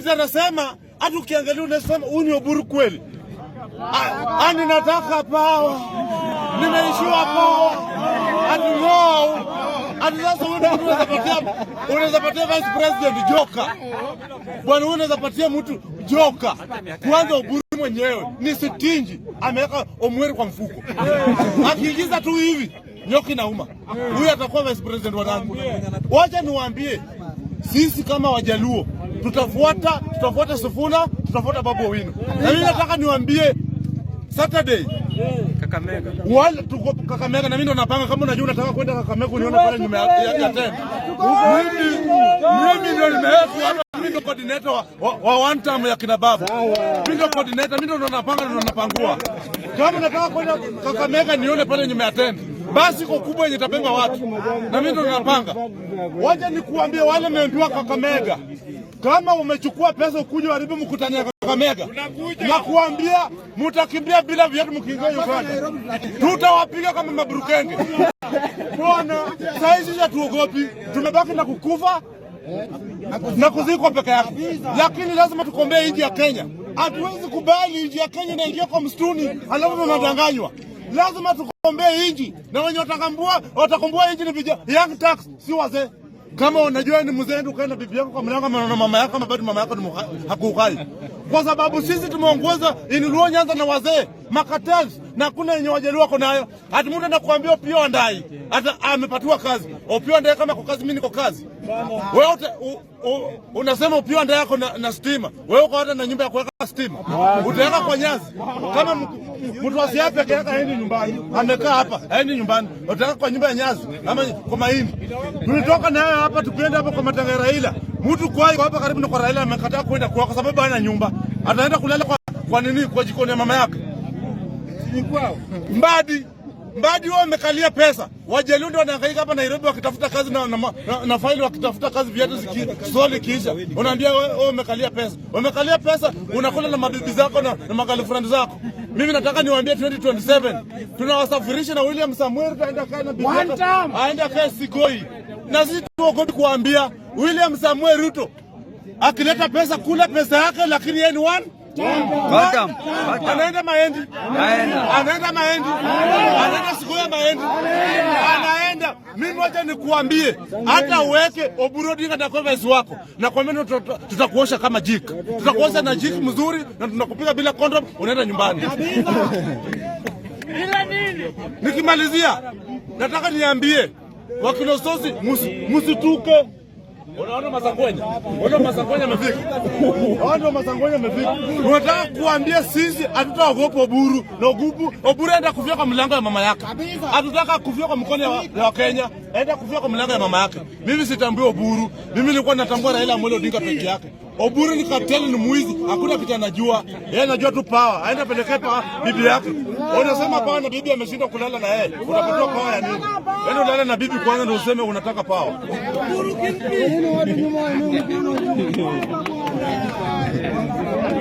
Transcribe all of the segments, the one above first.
Anasema hata ukiangalia unasema huyu ni Oburu kweli. Ani nataka pawa. Nimeishiwa pawa. Ati no. Ati sasa unaweza patia vice president joka. Bwana unaweza patia mtu joka. Kwanza Oburu mwenyewe ni sitinji ameweka Omweri kwa mfuko. Akiingiza tu hivi nyoki nauma. Huyu atakuwa vice president wa nani? Wacha niwaambie sisi kama Wajaluo tutafuata Sifuna, tutafuata Babu Owino. Na mimi nataka niwaambie Saturday Kakamega. Wale tuko Kakamega na mimi ndo napanga kama unajua unataka kwenda Kakamega unione pale nyuma ya tent. Mimi ndo nimewekwa hapa, mimi ndo coordinator wa one time ya kina Babu. Mimi ndo coordinator, mimi ndo napanga na napangua. Kama unataka kwenda Kakamega nione pale nyuma ya tent. Basi kwa kubwa yenye tabemba watu. Na mimi ndo napanga. Waje nikuambie wale wameambiwa Kakamega. Kama umechukua pesa ukuje haribu mkutano ya Kakamega, na kuambia mtakimbia bila viatu mkiingia Uganda. Tutawapiga kama maburukenge. Bwana, saizi hatuogopi. Tumebaki na kukufa na kuzikwa peke yake. Lakini lazima tukombee nchi ya Kenya. Hatuwezi kubali nchi ya Kenya inaingia kwa msituni alafu tunadanganywa. Lazima tukombee nchi na wenye watakomboa nchi ni vijana. Young tax si wazee. Kama unajua ni mzee ndio kaenda bibi yako kwa mlango na mama yako ama bado mama yako hakukai. Kwa sababu sisi tumeongoza Luo Nyanza na wazee makatels na kuna yenye Wajaluo wako nayo. Hata mtu anakuambia Opiyo Ndai hata amepatiwa kazi. Opiyo Ndai kama kwa kazi mimi niko kazi. Wewe unasema Opiyo Ndai yako na stima. Wewe uko hata na nyumba ya kuweka stima. Utaweka kwa nyasi. Kama mtu asiape peke yake aende nyumbani. Amekaa hapa, aende nyumbani. Utaweka kwa nyumba ya nyasi ama kwa mahindi. Tulitoka naye hapa tukienda hapa kwa matanga ya Raila. Mtu kwa hapa karibu na kwa Raila amekataa kwenda kwa sababu hana nyumba. Ataenda kulala kwa nini? Kwa jikoni ya mama yake. Ni kwao. Mbadi wao wamekalia pesa. Wajaluo ndio wanahangaika hapa Nairobi wakitafuta kazi na faili wakitafuta kazi viatu swali kisha. Unaambia wewe umekalia pesa. Umekalia pesa unakula na mabibi zako na magirlfriend zako. Mimi nataka niwaambie 2027 tunawasafirisha na William Samuel taenda kaa na bibi yake. Aenda kaa Sigoi. Na sisi tuogopi kuambia William Samuel Ruto akileta pesa kula pesa yake, lakini yeye ni one welcome. Anaenda Maendi. Anaenda Sigoi Maendi. Anaenda. Mimi wacha nikuambie hata uweke Oburu Odinga na kwa vice wako na kwa mimi tutakuosha kama jik. Tutakuosha na jik mzuri na tunakupiga bila condom unaenda nyumbani. Bila nini? Nikimalizia nataka niambie wakilososi msituke. Unaona Masangwenya? Amefika. Ndio Masangwenya amefika. Unataka kuambia sisi hatutaogopa Oburu. Na Oburu aenda kufia kwa mlango ya mama yake. Hatutaka kufia kwa mkono ya Kenya. Aenda kufia kwa mlango ya mama yake. Mimi sitambui Oburu. Mimi nilikuwa natambua Raila Amolo Odinga peke yake. Oburu ni kateli, ni mwizi. Hakuna kitu anajua. Yeye anajua tu power. Aenda pelekea pa bibi yake. Unasema power na bibi ameshindwa kulala na yeye. Unapata power ya nini? Yaani ulala na bibi kwanza ndio useme unataka power.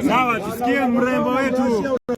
Sawa, tusikie mrembo wetu.